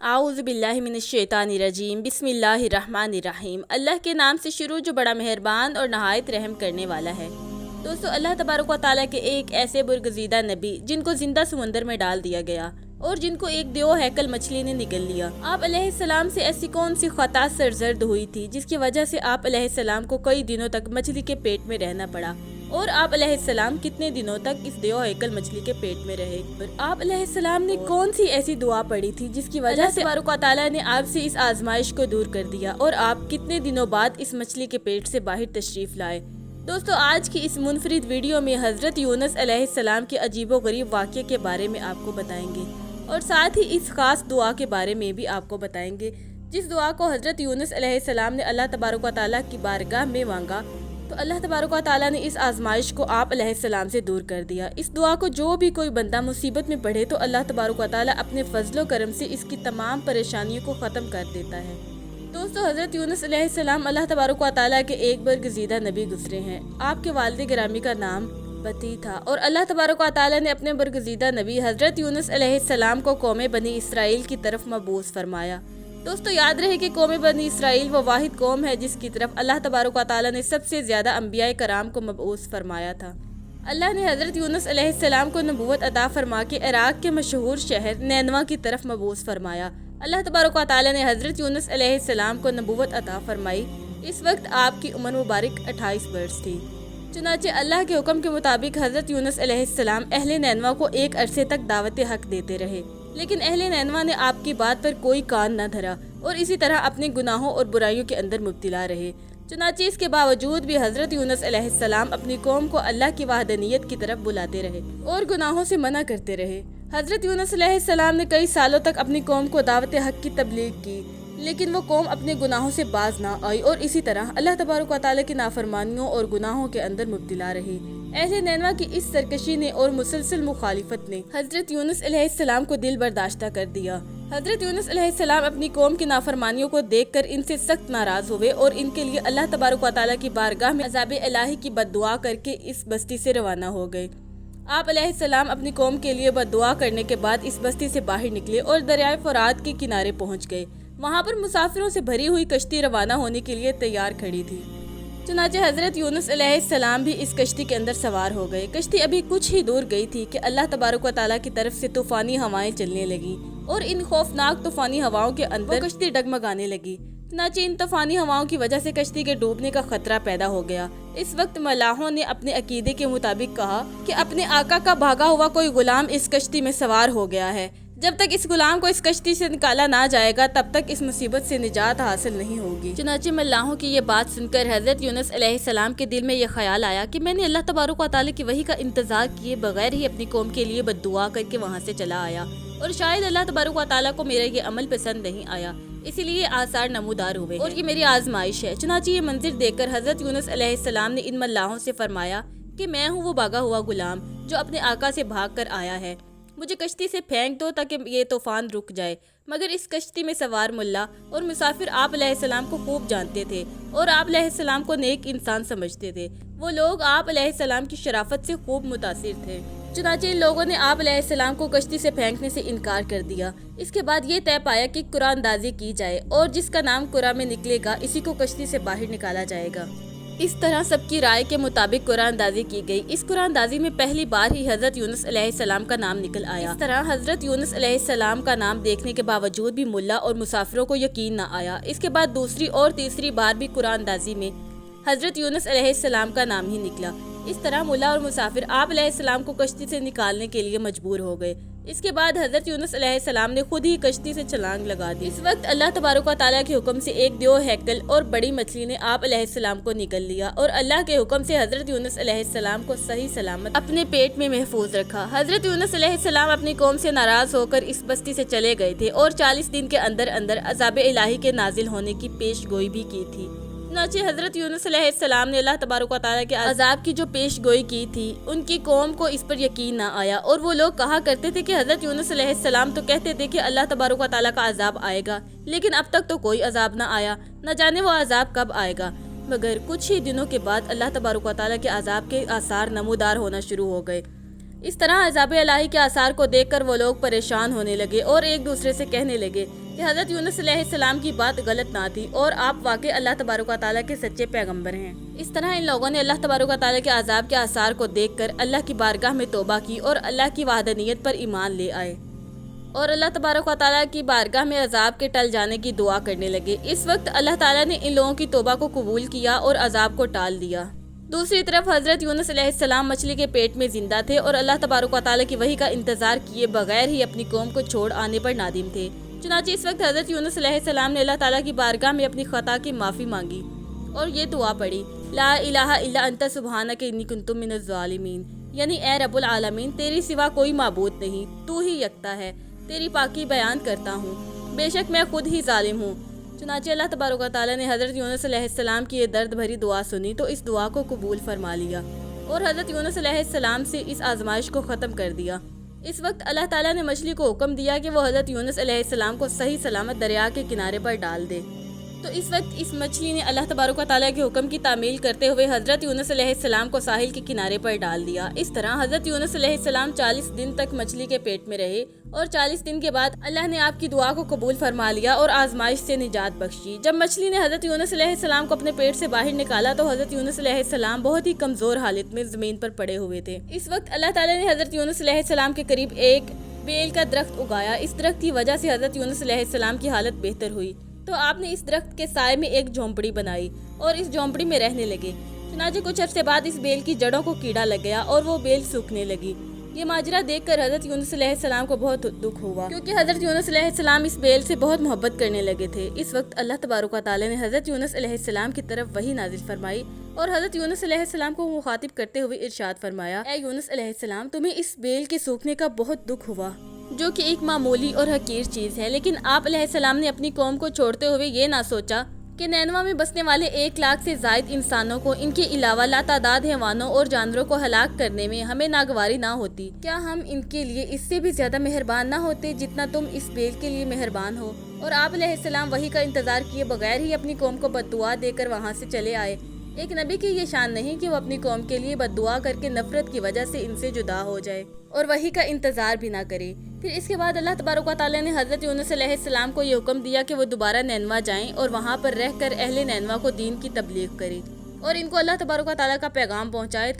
اعوذ باللہ من الشیطان الرجیم بسم اللہ الرحمن الرحیم۔ اللہ کے نام سے شروع جو بڑا مہربان اور نہایت رحم کرنے والا ہے۔ دوستو، اللہ تبارک و تعالیٰ کے ایک ایسے برگزیدہ نبی جن کو زندہ سمندر میں ڈال دیا گیا اور جن کو ایک دیو ہیکل مچھلی نے نگل لیا، آپ علیہ السلام سے ایسی کون سی خطا سرزد ہوئی تھی جس کی وجہ سے آپ علیہ السلام کو کئی دنوں تک مچھلی کے پیٹ میں رہنا پڑا؟ اور آپ علیہ السلام کتنے دنوں تک اس دیو ہیکل مچھلی کے پیٹ میں رہے؟ آپ علیہ السلام نے کون سی ایسی دعا پڑھی تھی جس کی وجہ سے تبارک و تعالیٰ نے آپ سے اس آزمائش کو دور کر دیا اور آپ کتنے دنوں بعد اس مچھلی کے پیٹ سے باہر تشریف لائے؟ دوستو، آج کی اس منفرد ویڈیو میں حضرت یونس علیہ السلام کے عجیب و غریب واقعے کے بارے میں آپ کو بتائیں گے اور ساتھ ہی اس خاص دعا کے بارے میں بھی آپ کو بتائیں گے جس دعا کو حضرت یونس علیہ السلام نے اللہ تبارک و تعالیٰ کی بارگاہ میں مانگا تو اللہ تبارک و تعالیٰ نے اس آزمائش کو آپ علیہ السلام سے دور کر دیا۔ اس دعا کو جو بھی کوئی بندہ مصیبت میں پڑھے تو اللہ تبارک و تعالیٰ اپنے فضل و کرم سے اس کی تمام پریشانیوں کو ختم کر دیتا ہے۔ دوستو، حضرت یونس علیہ السلام اللہ تبارک و تعالیٰ کے ایک برگزیدہ نبی گزرے ہیں۔ آپ کے والد گرامی کا نام بتی تھا اور اللہ تبارک و تعالیٰ نے اپنے برگزیدہ نبی حضرت یونس علیہ السلام کو قوم بنی اسرائیل کی طرف مبعوث فرمایا۔ دوستو، یاد رہے کہ قوم بنی اسرائیل وہ واحد قوم ہے جس کی طرف اللہ تبارک و تعالیٰ نے سب سے زیادہ انبیاء کرام کو مبعوث فرمایا تھا۔ اللہ نے حضرت یونس علیہ السلام کو نبوت عطا فرما کے عراق کے مشہور شہر نینوا کی طرف مبعوث فرمایا۔ اللہ تبارک و تعالیٰ نے حضرت یونس علیہ السلام کو نبوت عطا فرمائی۔ اس وقت آپ کی عمر مبارک 28 برس تھی۔ چنانچہ اللہ کے حکم کے مطابق حضرت یونس علیہ السلام اہل نینوا کو ایک عرصے تک دعوت حق دیتے رہے، لیکن اہل نینوا نے آپ کی بات پر کوئی کان نہ دھرا اور اسی طرح اپنے گناہوں اور برائیوں کے اندر مبتلا رہے۔ چنانچہ اس کے باوجود بھی حضرت یونس علیہ السلام اپنی قوم کو اللہ کی وحدانیت کی طرف بلاتے رہے اور گناہوں سے منع کرتے رہے۔ حضرت یونس علیہ السلام نے کئی سالوں تک اپنی قوم کو دعوت حق کی تبلیغ کی، لیکن وہ قوم اپنے گناہوں سے باز نہ آئی اور اسی طرح اللہ تبارک و تعالیٰ کی نافرمانیوں اور گناہوں کے اندر مبتلا رہی۔ اہل نینوا کی اس سرکشی نے اور مسلسل مخالفت نے حضرت یونس علیہ السلام کو دل برداشتہ کر دیا۔ حضرت یونس علیہ السلام اپنی قوم کی نافرمانیوں کو دیکھ کر ان سے سخت ناراض ہوئے اور ان کے لیے اللہ تبارک و تعالیٰ کی بارگاہ میں عذاب الہی کی بد دعا کر کے اس بستی سے روانہ ہو گئے۔ آپ علیہ السلام اپنی قوم کے لیے بد دعا کرنے کے بعد اس بستی سے باہر نکلے اور دریائے فرات کے کنارے پہنچ گئے۔ وہاں پر مسافروں سے بھری ہوئی کشتی روانہ ہونے کے لیے تیار کھڑی تھی۔ چنانچہ حضرت یونس علیہ السلام بھی اس کشتی کے اندر سوار ہو گئے۔ کشتی ابھی کچھ ہی دور گئی تھی کہ اللہ تبارک و تعالیٰ کی طرف سے طوفانی ہوائیں چلنے لگی اور ان خوفناک طوفانی ہواؤں کے اندر کشتی ڈگمگانے لگی۔ چنانچہ ان طوفانی ہواؤں کی وجہ سے کشتی کے ڈوبنے کا خطرہ پیدا ہو گیا۔ اس وقت ملاحوں نے اپنے عقیدے کے مطابق کہا کہ اپنے آقا کا بھاگا ہوا کوئی غلام اس کشتی میں سوار ہو گیا ہے۔ جب تک اس غلام کو اس کشتی سے نکالا نہ جائے گا تب تک اس مصیبت سے نجات حاصل نہیں ہوگی۔ چنانچہ ملاحوں کی یہ بات سن کر حضرت یونس علیہ السلام کے دل میں یہ خیال آیا کہ میں نے اللہ تبارک و تعالیٰ کی وحی کا انتظار کیے بغیر ہی اپنی قوم کے لیے بد دعا کر کے وہاں سے چلا آیا اور شاید اللہ تبارک و تعالیٰ کو میرا یہ عمل پسند نہیں آیا، اسی لیے آثار نمودار ہوئے اور یہ میری آزمائش ہے۔ چنانچہ یہ منظر دیکھ کر حضرت یونس علیہ السلام نے ان ملاحوں سے فرمایا کہ میں ہوں وہ بھاگا ہوا غلام جو اپنے آقا سے بھاگ کر آیا ہے، مجھے کشتی سے پھینک دو تاکہ یہ طوفان رک جائے۔ مگر اس کشتی میں سوار ملا اور مسافر آپ علیہ السلام کو خوب جانتے تھے اور آپ علیہ السلام کو نیک انسان سمجھتے تھے۔ وہ لوگ آپ علیہ السلام کی شرافت سے خوب متاثر تھے۔ چنانچہ ان لوگوں نے آپ علیہ السلام کو کشتی سے پھینکنے سے انکار کر دیا۔ اس کے بعد یہ طے پایا کہ قرآن اندازی کی جائے اور جس کا نام قرآن میں نکلے گا اسی کو کشتی سے باہر نکالا جائے گا۔ اس طرح سب کی رائے کے مطابق قرآن اندازی کی گئی۔ اس قرآن اندازی میں پہلی بار ہی حضرت یونس علیہ السلام کا نام نکل آیا۔ اس طرح حضرت یونس علیہ السلام کا نام دیکھنے کے باوجود بھی ملا اور مسافروں کو یقین نہ آیا۔ اس کے بعد دوسری اور تیسری بار بھی قرآن اندازی میں حضرت یونس علیہ السلام کا نام ہی نکلا۔ اس طرح ملا اور مسافر آپ علیہ السلام کو کشتی سے نکالنے کے لیے مجبور ہو گئے۔ اس کے بعد حضرت یونس علیہ السلام نے خود ہی کشتی سے چھلانگ لگا دی۔ اس وقت اللہ تبارک و تعالیٰ کے حکم سے ایک دیو ہیکل اور بڑی مچھلی نے آپ علیہ السلام کو نگل لیا اور اللہ کے حکم سے حضرت یونس علیہ السلام کو صحیح سلامت اپنے پیٹ میں محفوظ رکھا۔ حضرت یونس علیہ السلام اپنی قوم سے ناراض ہو کر اس بستی سے چلے گئے تھے اور 40 دن کے اندر اندر عذاب الہی کے نازل ہونے کی پیش گوئی بھی کی تھی۔ چنانچہ حضرت یونس علیہ السلام نے اللہ تبارک و تعالیٰ کے عذاب کی جو پیش گوئی کی تھی ان کی قوم کو اس پر یقین نہ آیا اور وہ لوگ کہا کرتے تھے کہ حضرت یونس علیہ السلام تو کہتے تھے کہ اللہ تبارک و تعالیٰ کا عذاب آئے گا، لیکن اب تک تو کوئی عذاب نہ آیا، نہ جانے وہ عذاب کب آئے گا۔ مگر کچھ ہی دنوں کے بعد اللہ تبارک و تعالیٰ کے عذاب کے آثار نمودار ہونا شروع ہو گئے۔ اس طرح عذاب الہی کے آثار کو دیکھ کر وہ لوگ پریشان ہونے لگے اور ایک دوسرے سے کہنے لگے کہ حضرت یونس علیہ السلام کی بات غلط نہ تھی اور آپ واقعی اللہ تبارک و تعالیٰ کے سچے پیغمبر ہیں۔ اس طرح ان لوگوں نے اللہ تبارک و تعالیٰ کے عذاب کے آثار کو دیکھ کر اللہ کی بارگاہ میں توبہ کی اور اللہ کی وحدانیت پر ایمان لے آئے اور اللہ تبارک و تعالیٰ کی بارگاہ میں عذاب کے ٹل جانے کی دعا کرنے لگے۔ اس وقت اللہ تعالیٰ نے ان لوگوں کی توبہ کو قبول کیا اور عذاب کو ٹال دیا۔ دوسری طرف حضرت یونس علیہ السلام مچھلی کے پیٹ میں زندہ تھے اور اللہ تبارک و تعالیٰ کی وحی کا انتظار کیے بغیر ہی اپنی قوم کو چھوڑ آنے پر نادم تھے۔ چنانچہ اس وقت حضرت یونس علیہ السلام نے اللہ تعالیٰ کی بارگاہ میں اپنی خطا کی معافی مانگی اور یہ دعا پڑھی، لا الہ الا انت سبحانک انی کنت من الظالمین، یعنی اے رب العالمین تیری سوا کوئی معبود نہیں، تو ہی یکتا ہے، تیری پاکی بیان کرتا ہوں، بے شک میں خود ہی ظالم ہوں۔ چنانچہ اللہ تبارک و تعالیٰ نے حضرت یونس علیہ السلام کی یہ درد بھری دعا سنی تو اس دعا کو قبول فرما لیا اور حضرت یونس علیہ السلام سے اس آزمائش کو ختم کر دیا۔ اس وقت اللہ تعالیٰ نے مچھلی کو حکم دیا کہ وہ حضرت یونس علیہ السلام کو صحیح سلامت دریا کے کنارے پر ڈال دے۔ تو اس وقت اس مچھلی نے اللہ تبارک و تعالیٰ کے حکم کی تعمیل کرتے ہوئے حضرت یونس علیہ السلام کو ساحل کے کنارے پر ڈال دیا۔ اس طرح حضرت یونس علیہ السلام 40 دن تک مچھلی کے پیٹ میں رہے اور 40 دن کے بعد اللہ نے آپ کی دعا کو قبول فرما لیا اور آزمائش سے نجات بخشی۔ جب مچھلی نے حضرت یونس علیہ السلام کو اپنے پیٹ سے باہر نکالا تو حضرت یونس علیہ السلام بہت ہی کمزور حالت میں زمین پر پڑے ہوئے تھے۔ اس وقت اللہ تعالیٰ نے حضرت یونس علیہ السلام کے قریب ایک بیل کا درخت اگایا۔ اس درخت کی وجہ سے حضرت یونس علیہ السلام کی حالت بہتر ہوئی تو آپ نے اس درخت کے سائے میں ایک جھونپڑی بنائی اور اس جھونپڑی میں رہنے لگے۔ چنانچہ کچھ عرصے بعد اس بیل کی جڑوں کو کیڑا لگ گیا اور وہ بیل سوکھنے لگی۔ یہ ماجرا دیکھ کر حضرت یونس علیہ السلام کو بہت دکھ ہوا کیونکہ حضرت یونس علیہ السلام اس بیل سے بہت محبت کرنے لگے تھے۔ اس وقت اللہ تبارک و تعالیٰ نے حضرت یونس علیہ السلام کی طرف وحی نازل فرمائی اور حضرت یونس علیہ السلام کو مخاطب کرتے ہوئے ارشاد فرمایا، اے یونس علیہ السلام تمہیں اس بیل کے سوکھنے کا بہت دکھ ہوا جو کہ ایک معمولی اور حقیر چیز ہے، لیکن آپ علیہ السلام نے اپنی قوم کو چھوڑتے ہوئے یہ نہ سوچا کہ نینوا میں بسنے والے 1 لاکھ سے زائد انسانوں کو ان کے علاوہ لاتعداد حیوانوں اور جانوروں کو ہلاک کرنے میں ہمیں ناگواری نہ ہوتی۔ کیا ہم ان کے لیے اس سے بھی زیادہ مہربان نہ ہوتے جتنا تم اس بیل کے لیے مہربان ہو؟ اور آپ علیہ السلام وحی کا انتظار کیے بغیر ہی اپنی قوم کو بد دعا دے کر وہاں سے چلے آئے۔ ایک نبی کی یہ شان نہیں کہ وہ اپنی قوم کے لیے بد دعا کر کے نفرت کی وجہ سے ان سے جدا ہو جائے اور وحی کا انتظار بھی نہ کرے۔ پھر اس کے بعد اللہ تبارک و تعالیٰ نے حضرت یونس علیہ السلام کو یہ حکم دیا کہ وہ دوبارہ نینوا جائیں اور وہاں پر رہ کر اہل نینوا کو دین کی تبلیغ کریں اور ان کو اللہ تبارک و تعالیٰ کا پیغام پہنچائے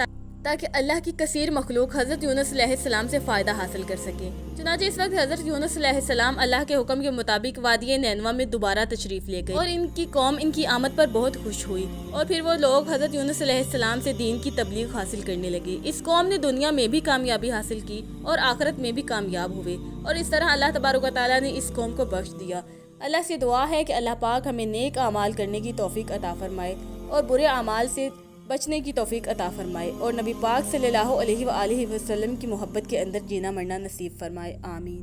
تاکہ اللہ کی کثیر مخلوق حضرت یونس علیہ السلام سے فائدہ حاصل کر سکے۔ چنانچہ اس وقت حضرت یونس علیہ السلام اللہ کے حکم کے مطابق وادی نینوا میں دوبارہ تشریف لے گئے اور ان کی قوم ان کی آمد پر بہت خوش ہوئی اور پھر وہ لوگ حضرت یونس علیہ السلام سے دین کی تبلیغ حاصل کرنے لگے۔ اس قوم نے دنیا میں بھی کامیابی حاصل کی اور آخرت میں بھی کامیاب ہوئے اور اس طرح اللہ تبارک و تعالیٰ نے اس قوم کو بخش دیا۔ اللہ سے دعا ہے کہ اللہ پاک ہمیں نیک اعمال کرنے کی توفیق عطا فرمائے اور برے اعمال سے بچنے کی توفیق عطا فرمائے اور نبی پاک صلی اللہ علیہ وآلہ وسلم کی محبت کے اندر جینا مرنا نصیب فرمائے، آمین۔